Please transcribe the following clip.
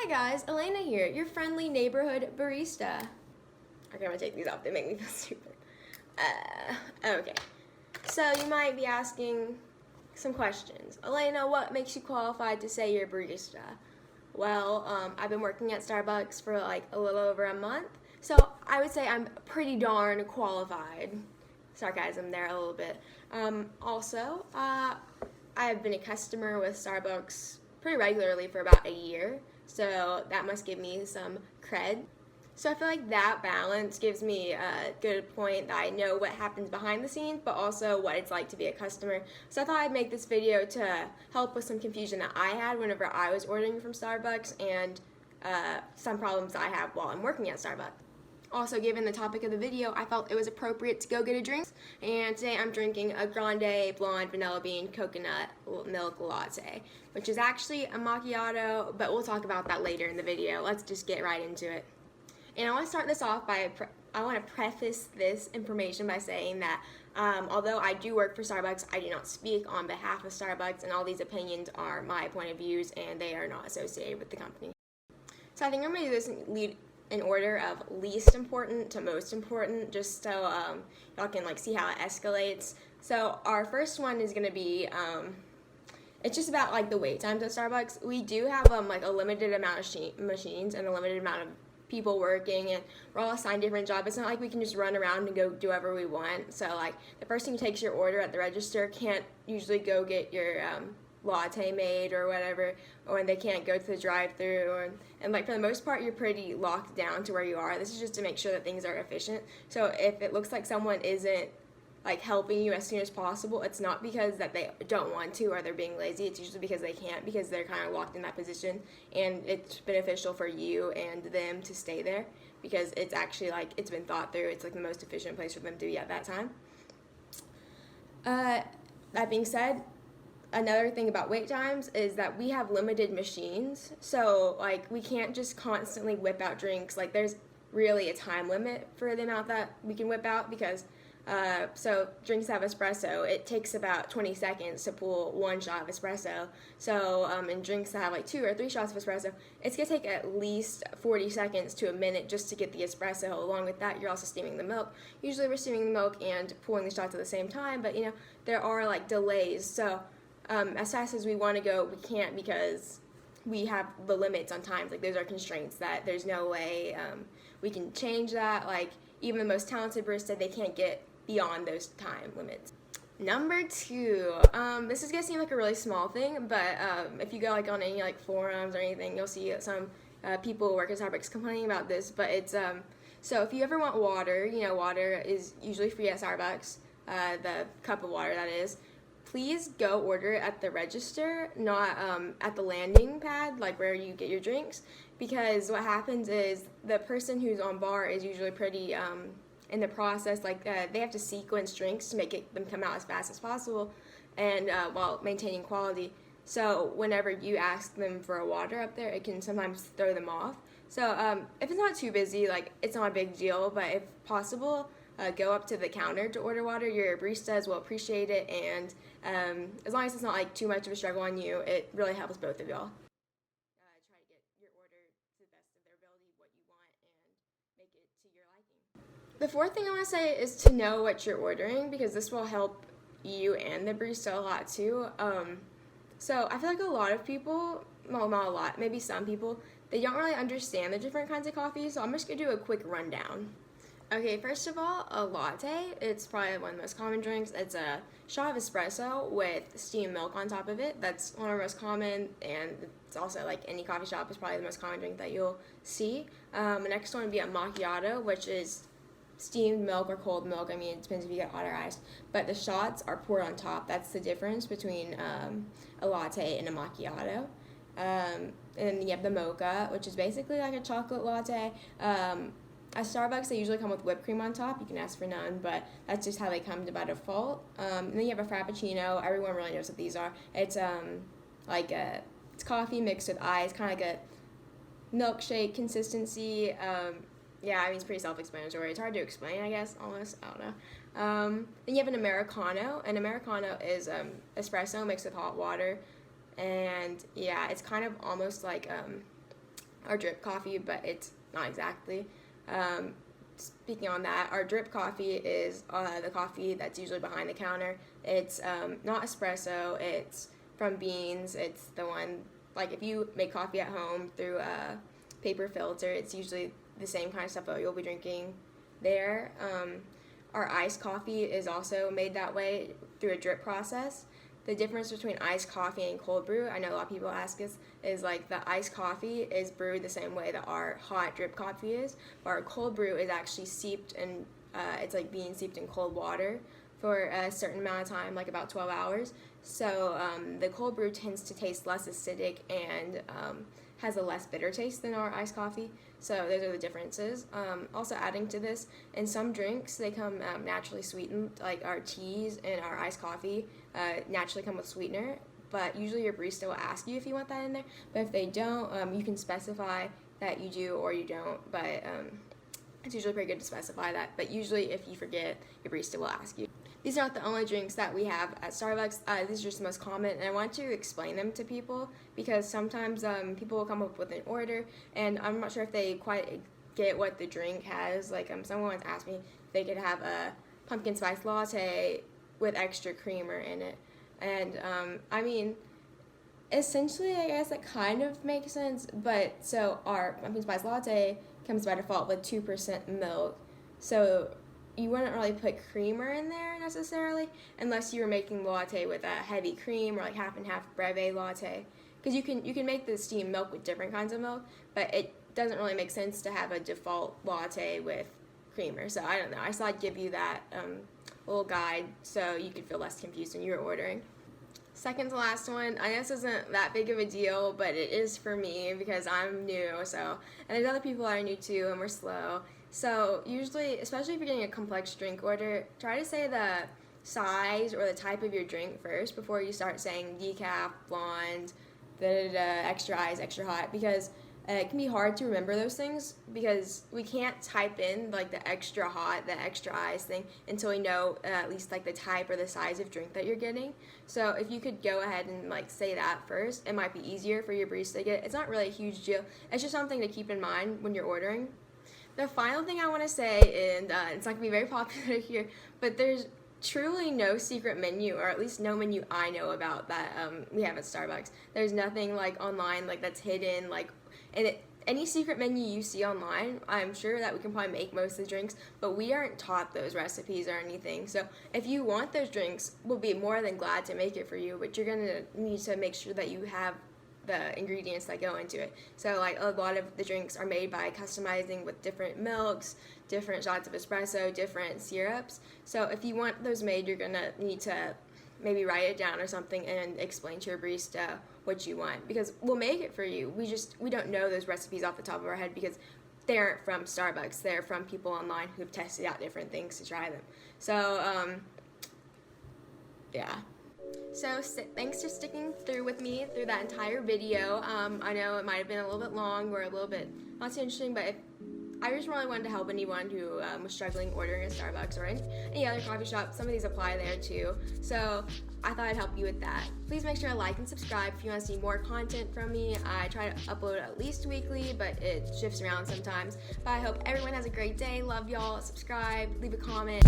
Hi guys, Elena here, your friendly neighborhood barista. Okay, I'm gonna take these off, they make me feel stupid. Okay, so you might be asking some questions. Elena, what makes you qualified to say you're a barista? Well, I've been working at Starbucks for like a little over a month, so I would say I'm pretty darn qualified. Sarcasm there a little bit. Also, I've been a customer with Starbucks pretty regularly for about a year, so that must give me some cred. So I feel like that balance gives me a good point that I know what happens behind the scenes, but also what it's like to be a customer. So I thought I'd make this video to help with some confusion that I had whenever I was ordering from Starbucks and some problems I have while I'm working at Starbucks. Also, given the topic of the video, I felt it was appropriate to go get a drink, and today I'm drinking a grande blonde vanilla bean coconut milk latte, which is actually a macchiato, but we'll talk about that later in the video. Let's just get right into it. And I want to start this off by, I want to preface this information by saying that although I do work for Starbucks, I do not speak on behalf of Starbucks, and all these opinions are my point of views, and they are not associated with the company. So I think I'm going to do this in order of least important to most important, just so y'all can like see how it escalates. So our first one is going to be, it's just about like the wait times at Starbucks. We do have like a limited amount of machines and a limited amount of people working, and we're all assigned different jobs. It's not like we can just run around and go do whatever we want. So like the person who takes your order at the register can't usually go get your latte made or whatever, or they can't go to the drive-thru, and like for the most part you're pretty locked down to where you are. This is just to make sure that things are efficient. So if it looks like someone isn't like helping you as soon as possible, it's not because that they don't want to or they're being lazy. It's usually because they can't, because they're kind of locked in that position, and it's beneficial for you and them to stay there because it's actually like it's been thought through. It's like the most efficient place for them to be at that time. That being said, another thing about wait times is that we have limited machines, so like we can't just constantly whip out drinks. Like there's really a time limit for the amount that we can whip out, because so drinks have espresso, it takes about 20 seconds to pull one shot of espresso. So and drinks that have like 2 or 3 shots of espresso, it's gonna take at least 40 seconds to a minute just to get the espresso. Along with that, you're also steaming the milk. Usually we're steaming the milk and pulling the shots at the same time, but you know, there are like delays. So as fast as we want to go, we can't, because we have the limits on times. Like those are constraints that there's no way we can change that. Like even the most talented barista, they can't get beyond those time limits. Number 2, this is gonna seem like a really small thing, but if you go like on any like forums or anything, you'll see some people who work at Starbucks complaining about this. But it's so if you ever want water, you know, water is usually free at Starbucks, the cup of water that is. Please go order it at the register, not at the landing pad, like where you get your drinks, because what happens is the person who's on bar is usually pretty in the process, like they have to sequence drinks to make them come out as fast as possible, and while maintaining quality. So whenever you ask them for a water up there, it can sometimes throw them off. So if it's not too busy, like it's not a big deal, but if possible, go up to the counter to order water. Your baristas will appreciate it, and as long as it's not like too much of a struggle on you, it really helps both of y'all. Try to get your order to the best of their ability, what you want, and make it to your liking. The fourth thing I want to say is to know what you're ordering, because this will help you and the barista a lot too. So I feel like a lot of people, well, not a lot, maybe some people, they don't really understand the different kinds of coffee, so I'm just going to do a quick rundown. Okay, first of all, a latte, it's probably one of the most common drinks. It's a shot of espresso with steamed milk on top of it. That's one of the most common, and it's also like any coffee shop is probably the most common drink that you'll see. The next one would be a macchiato, which is steamed milk or cold milk. I mean, it depends if you get hot or iced, but the shots are poured on top. That's the difference between a latte and a macchiato. And then you have the mocha, which is basically like a chocolate latte. At Starbucks, they usually come with whipped cream on top. You can ask for none, but that's just how they come to by default. And then you have a frappuccino. Everyone really knows what these are. It's it's coffee mixed with ice, kind of like a milkshake consistency. Yeah, I mean, it's pretty self-explanatory. It's hard to explain, I guess, almost. I don't know. Then you have an Americano. An Americano is espresso mixed with hot water. And, yeah, it's kind of almost like our drip coffee, but it's not exactly. Speaking on that, our drip coffee is the coffee that's usually behind the counter. It's not espresso, it's from beans. It's the one, like if you make coffee at home through a paper filter, it's usually the same kind of stuff that you'll be drinking there. Our iced coffee is also made that way through a drip process. The difference between iced coffee and cold brew, I know a lot of people ask us, is like the iced coffee is brewed the same way that our hot drip coffee is, but our cold brew is actually steeped in, it's like being steeped in cold water for a certain amount of time, like about 12 hours. So the cold brew tends to taste less acidic and has a less bitter taste than our iced coffee. So those are the differences. Also adding to this, in some drinks they come naturally sweetened, like our teas and our iced coffee naturally come with sweetener, but usually your barista will ask you if you want that in there. But if they don't, you can specify that you do or you don't, but it's usually pretty good to specify that. But usually if you forget, your barista will ask you. These are not the only drinks that we have at Starbucks. These are just the most common, and I want to explain them to people because sometimes people will come up with an order, and I'm not sure if they quite get what the drink has. Like someone once asked me if they could have a pumpkin spice latte with extra creamer in it, and I mean, essentially, I guess it kind of makes sense. But so our pumpkin spice latte comes by default with 2% milk, so you wouldn't really put creamer in there necessarily unless you were making the latte with a heavy cream or like half and half breve latte, because you can make the steamed milk with different kinds of milk, but it doesn't really make sense to have a default latte with creamer. So I don't know, I just thought I'd give you that little guide so you could feel less confused when you were ordering. Second to last one, I know this isn't that big of a deal, but it is for me because I'm new, so, and there's other people that are new too and we're slow. So usually, especially if you're getting a complex drink order, try to say the size or the type of your drink first before you start saying decaf, blonde, extra ice, extra hot, because it can be hard to remember those things because we can't type in like the extra hot, the extra ice thing until we know at least like the type or the size of drink that you're getting. So if you could go ahead and like say that first, it might be easier for your barista to get. It's not really a huge deal. It's just something to keep in mind when you're ordering. The final thing I want to say, and it's not going to be very popular here, but there's truly no secret menu, or at least no menu I know about that we have at Starbucks. There's nothing like online like that's hidden, like, and any secret menu you see online, I'm sure that we can probably make most of the drinks, but we aren't taught those recipes or anything. So if you want those drinks, we'll be more than glad to make it for you, but you're going to need to make sure that you have the ingredients that go into it. So like a lot of the drinks are made by customizing with different milks, different shots of espresso, different syrups. So if you want those made, you're gonna need to maybe write it down or something and explain to your barista what you want, because we'll make it for you. We don't know those recipes off the top of our head because they aren't from Starbucks. They're from people online who've tested out different things to try them. So yeah. So thanks for sticking through with me through that entire video. I know it might have been a little bit long or a little bit not so interesting, but I just really wanted to help anyone who was struggling ordering at Starbucks or any other coffee shop. Some of these apply there too. So I thought I'd help you with that. Please make sure to like and subscribe if you want to see more content from me. I try to upload at least weekly, but it shifts around sometimes. But I hope everyone has a great day. Love y'all. Subscribe, leave a comment.